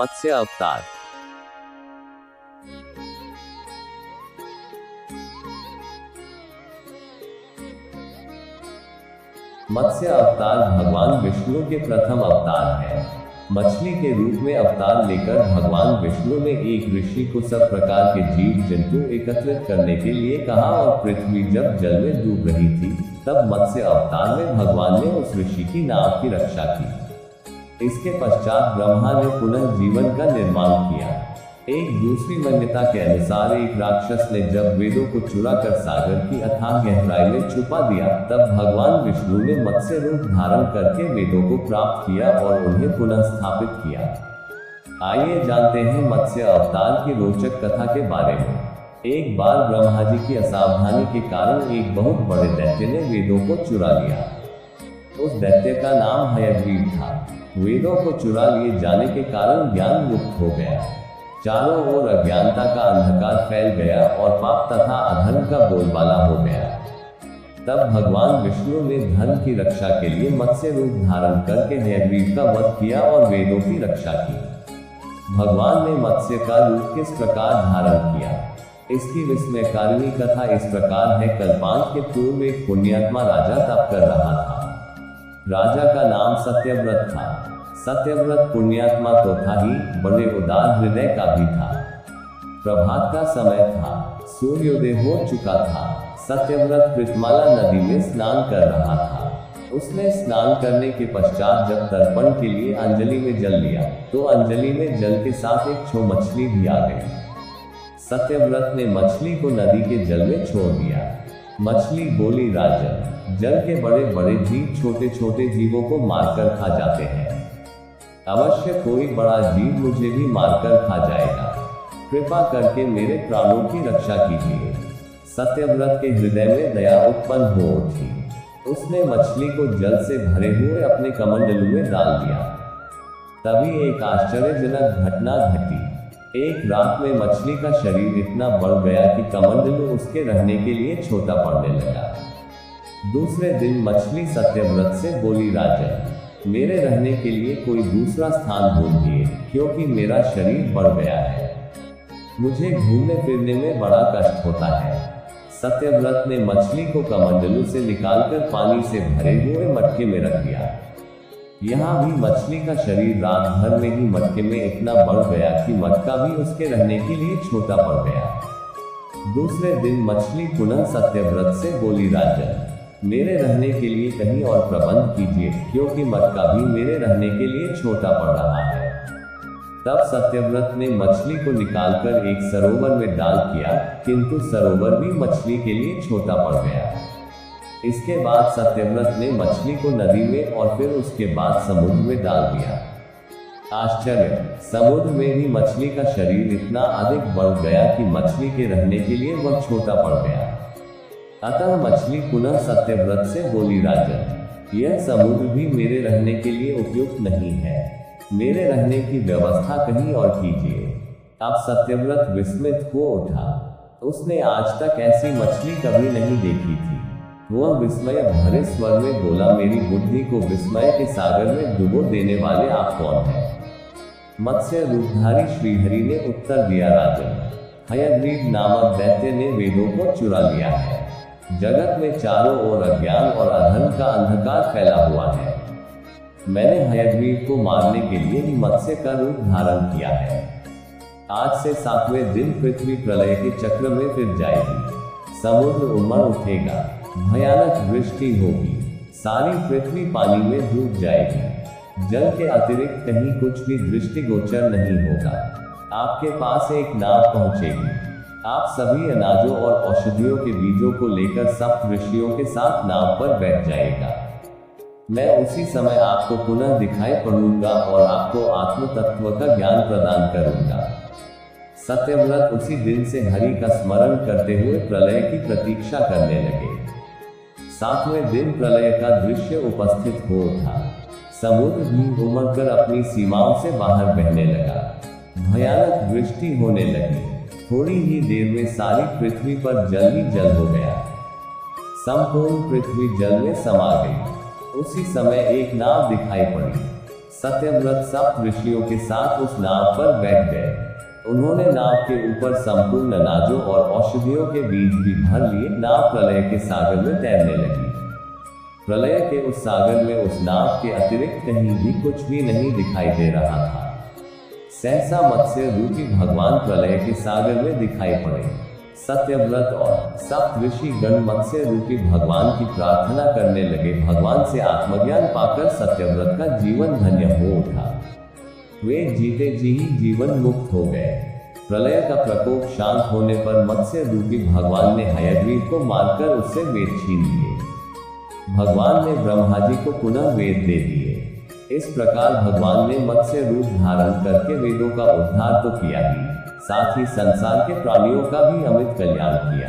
मत्स्य अवतार। मत्स्य अवतार भगवान विष्णु के प्रथम अवतार है। मछली के रूप में अवतार लेकर भगवान विष्णु ने एक ऋषि को सब प्रकार के जीव जंतु एकत्रित करने के लिए कहा, और पृथ्वी जब जल में डूब रही थी तब मत्स्य अवतार में भगवान ने उस ऋषि की नाव की रक्षा की। इसके पश्चात ब्रह्मा ने पुनः जीवन का निर्माण किया। एक दूसरी मान्यता के अनुसार एक राक्षस ने जब वेदों को चुराकर सागर की अथाह गहराई में छुपा दिया, तब भगवान विष्णु ने मत्स्य रूप धारण करके वेदों को प्राप्त किया और उन्हें पुनः स्थापित किया। आइए जानते हैं मत्स्य अवतार की रोचक कथा के बारे में। एक बार ब्रह्मा जी की असावधानी के कारण एक बहुत बड़े दैत्य ने वेदों को चुरा लिया। उस दैत्य का नाम हयग्रीव था। वेदों को चुरा लिए जाने के कारण ज्ञान लुप्त हो गया। चारों ओर अज्ञानता का अंधकार फैल गया और पाप तथा अधर्म का बोलबाला हो गया। तब भगवान विष्णु ने धर्म की रक्षा के लिए मत्स्य रूप धारण करके हयग्रीव का वध किया और वेदों की रक्षा की। भगवान ने मत्स्य का रूप किस प्रकार धारण किया, इसकी विस्मयकारिणी कथा इस प्रकार है। कल्पांत के पूर्व एक पुण्यात्मा राजा तप कर रहा था। राजा का नाम सत्यव्रत था। सत्यव्रत पुण्यात्मा तो था ही, बड़े उदार हृदय का भी था। प्रभात का समय था, सूर्योदय हो चुका था। सत्यव्रत कृतमाला नदी में स्नान कर रहा था। उसने स्नान करने के पश्चात जब तर्पण के लिए अंजलि में जल लिया, तो अंजलि में जल के साथ एक छो मछली भी आ गई। सत्यव्रत ने मछली को नदी के जल में छोड़ दिया। मछली बोली, राजन, जल के बड़े बड़े जीव छोटे छोटे जीवों को मारकर खा जाते हैं। अवश्य कोई बड़ा जीव मुझे भी मारकर खा जाएगा। कृपा करके मेरे प्राणों की रक्षा कीजिए। सत्यव्रत के हृदय में दया उत्पन्न हो उठी। उसने मछली को जल से भरे हुए अपने कमंडलू में डाल दिया। तभी एक आश्चर्यजनक घटना घटी। एक रात में मछली का शरीर इतना बढ़ गया कि कमंडलू उसके रहने के लिए छोटा पड़ने लगा। दूसरे दिन मछली सत्यव्रत से बोली, राजन, मेरे रहने के लिए कोई दूसरा स्थान ढूंढिए, क्योंकि मेरा शरीर बढ़ गया है। मुझे घूमने फिरने में बड़ा कष्ट होता है। सत्यव्रत ने मछली को कमंडलू से निकालकर पानी से भरे हुए मटके में रख दिया। यहाँ भी मछली का शरीर रात भर में ही मटके में इतना बढ़ गया कि मटका भी उसके रहने के लिए छोटा पड़ गया। दूसरे दिन मछली पुनः सत्यव्रत से बोली, राजन, मेरे रहने के लिए कहीं और प्रबंध कीजिए, क्योंकि मटका भी मेरे रहने के लिए छोटा पड़ रहा है। तब सत्यव्रत ने मछली को निकालकर एक सरोवर में डाल किया, किंतु सरोवर भी मछली के लिए छोटा पड़ गया। इसके बाद सत्यव्रत ने मछली को नदी में और फिर उसके बाद समुद्र में डाल दिया। आश्चर्य, समुद्र में भी मछली का शरीर इतना अधिक बढ़ गया कि मछली के रहने के लिए वह छोटा पड़ गया। अतः मछली पुनः सत्यव्रत से बोली, राजन, यह समुद्र भी मेरे रहने के लिए उपयुक्त नहीं है। मेरे रहने की व्यवस्था कहीं और कीजिए। अब सत्यव्रत विस्मित हो उठा। उसने आज तक ऐसी मछली कभी नहीं देखी थी। वह विस्मय भरे स्वर में बोला, मेरी बुद्धि को विस्मय के सागर में डुबो देने वाले आप कौन हैं? मत्स्य रूपधारी श्रीहरि ने उत्तर दिया, राजन, हयग्रीव नामक दैत्य ने वेदों को चुरा लिया है। जगत में चारों ओर अज्ञान और अधर्म का अंधकार फैला हुआ है। मैंने हयग्रीव को मारने के लिए ही मत्स्य का रूप धारण किया है। आज से 7वें दिन पृथ्वी प्रलय के चक्र में फिर जाएगी। समुद्र उमड़ उठेगा, भयानक वृष्टि होगी, सारी पृथ्वी पानी में डूब जाएगी। जल के अतिरिक्त कहीं कुछ भी दृष्टिगोचर नहीं होगा। आपके पास एक नाव पहुंचेगी। आप सभी अनाजों और औषधियों के बीजों को लेकर सप्त ऋषियों के साथ नाव पर बैठ जाएगा। मैं उसी समय आपको पुनः दिखाई पड़ूंगा और आपको आत्म तत्व का ज्ञान प्रदान करूंगा। सत्यव्रत उसी दिन से हरि का स्मरण करते हुए प्रलय की प्रतीक्षा करने लगे। 7वें दिन प्रलय का दृश्य उपस्थित हो उठा। समुद्र भी उमड़कर अपनी सीमाओं से बाहर बहने लगा। भयानक वृष्टि होने लगी। थोड़ी ही देर में सारी पृथ्वी पर जल ही जल हो गया। संपूर्ण पृथ्वी जल में समा गई। उसी समय एक नाव दिखाई पड़ी। सत्यव्रत सप्त ऋषियों के साथ उस नाव पर बैठ गए। उन्होंने नाव के ऊपर संपूर्ण अनाजों और औषधियों के बीज भी भर लिए। नाव प्रलय के सागर में तैरने लगी। प्रलय के उस सागर में उस नाव के अतिरिक्त कहीं भी कुछ भी नहीं दिखाई दे रहा था। सहसा मत्स्य रूपी भगवान प्रलय के सागर में दिखाई पड़े। सत्यव्रत और सप्त ऋषि गण मत्स्य रूपी भगवान की प्रार्थना करने लगे। भगवान से आत्मज्ञान पाकर सत्यव्रत का जीवन धन्य हो उठा। वे जीते जी ही जीवन मुक्त हो गए। प्रलय का प्रकोप शांत होने पर मत्स्य रूपी भगवान ने हयग्रीव को मारकर उससे वेद छीन लिए। भगवान ने ब्रह्मा जी को पुनः वेद दे दिए। इस प्रकार भगवान ने मत्स्य रूप धारण करके वेदों का उद्धार तो किया ही, साथ ही संसार के प्राणियों का भी अमित कल्याण किया।